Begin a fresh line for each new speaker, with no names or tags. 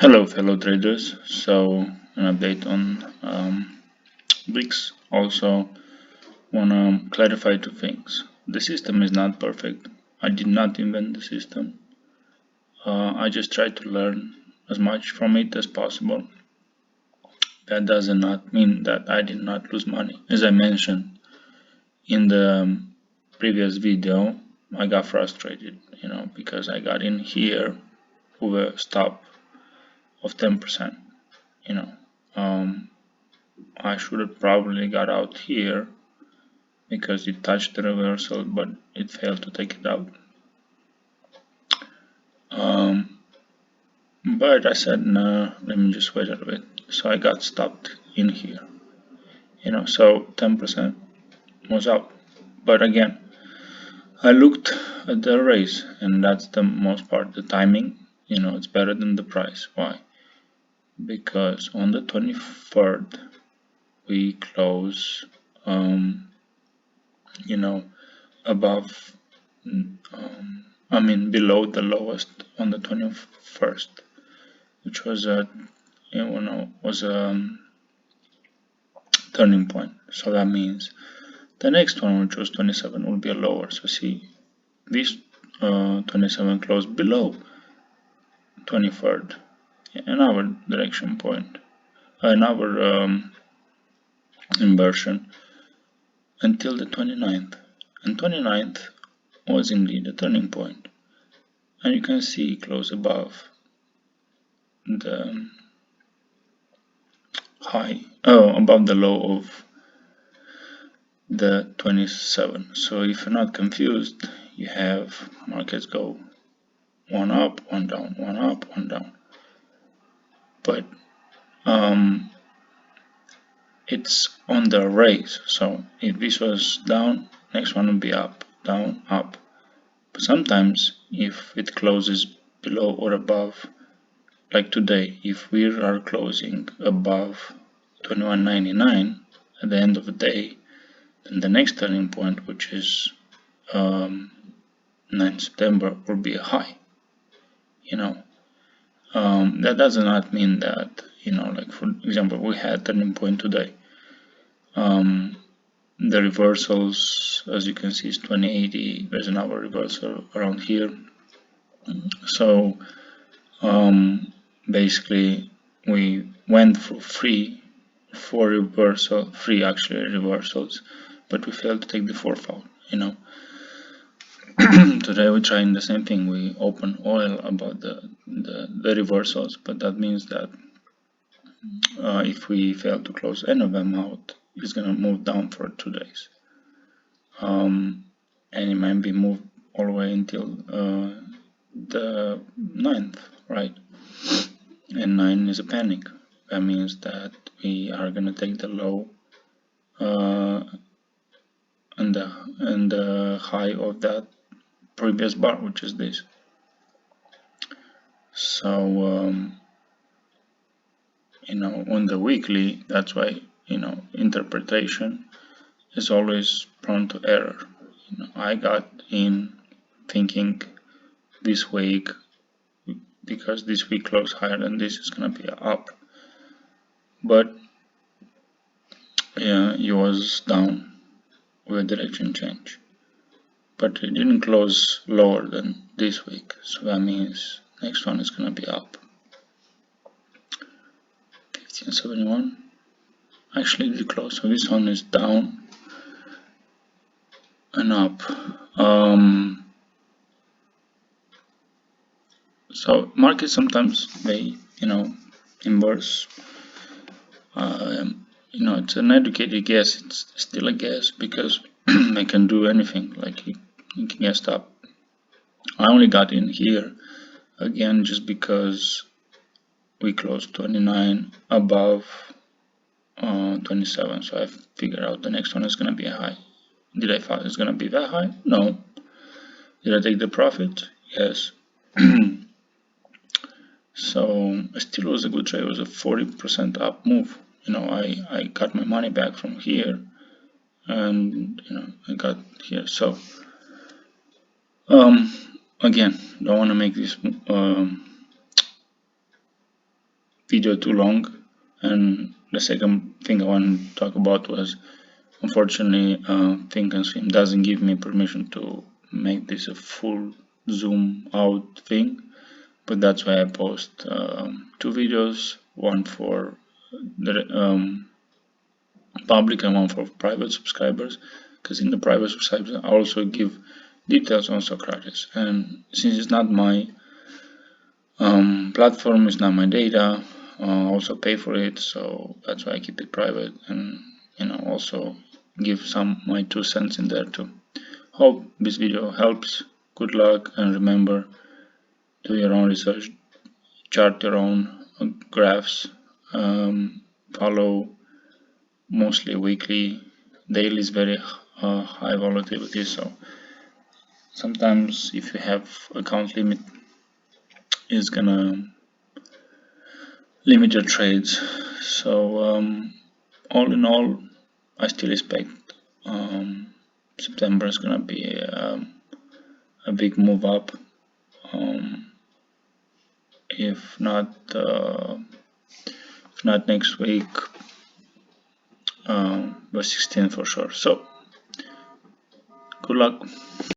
Hello, fellow traders. So, an update on VIX. Also, want to clarify two things. The system is not perfect. I did not invent the system. I just tried to learn as much from it as possible. That does not mean that I did not lose money. As I mentioned in the previous video, I got frustrated, because I got in here with a stop of 10%, you know. I should have probably got out here because it touched the reversal, but it failed to take it out. But I said, no, let me just wait a little bit. So I got stopped in here, so 10% was out. But again, I looked at the raise, and that's the most part. The timing, it's better than the price. Why? Because on the 23rd, we close, above, below the lowest on the 21st, which was a turning point. So that means the next one, which was 27, will be a lower. So see, this 27 closed below 23rd, another direction point, another inversion until the 29th, and 29th was indeed a turning point, and you can see close above the high, above the low of the 27. So if you're not confused, you have markets go one up, one down, one up, one down, but it's on the raise. So if this was down, next one will be up, down, up. But sometimes if it closes below or above, like today, if we are closing above 21.99 at the end of the day, then the next turning point, which is 9 September, will be a high. That does not mean that, like for example, we had turning point today. The reversals, as you can see, is 2080. There's another reversal around here. So basically, we went for four reversals, but we failed to take the fourth out. Today we're trying the same thing. We open oil about the reversals, but that means that if we fail to close any of them out, it's gonna move down for 2 days, and it might be moved all the way until the 9th, right? And 9 is a panic. That means that we are gonna take the low and the high of that previous bar, which is this. So on the weekly, that's why interpretation is always prone to error. I got in thinking this week, because this week closed higher than this, is gonna be up, but yeah, it was down with a direction change, but it didn't close lower than this week, so that means next one is gonna be up. 1571 actually did close, so this one is down and up. So markets sometimes they inverse. It's an educated guess. It's still a guess because they can do anything. Like you can guess up. I only got in here again just because we closed 29 above 27, so I figured out the next one is gonna be a high. Did I thought it's gonna be that high? No. Did I take the profit? Yes. So it still was a good trade. It was a 40% up move. I got my money back from here, and I got here. So again, don't want to make this video too long. And the second thing I want to talk about was, unfortunately, Thinkorswim doesn't give me permission to make this a full zoom out thing, but that's why I post two videos, one for the public and one for private subscribers, because in the private subscribers I also give details on Socrates, and since it's not my platform, it's not my data, I also pay for it, so that's why I keep it private, and also give some my 2 cents in there too. Hope this video helps. Good luck, and remember, do your own research, chart your own graphs, follow mostly weekly. Daily is very high volatility, so sometimes if you have account limit, it's gonna limit your trades. So all in all, I still expect September is gonna be a big move up. If not next week, the 16th for sure. So good luck.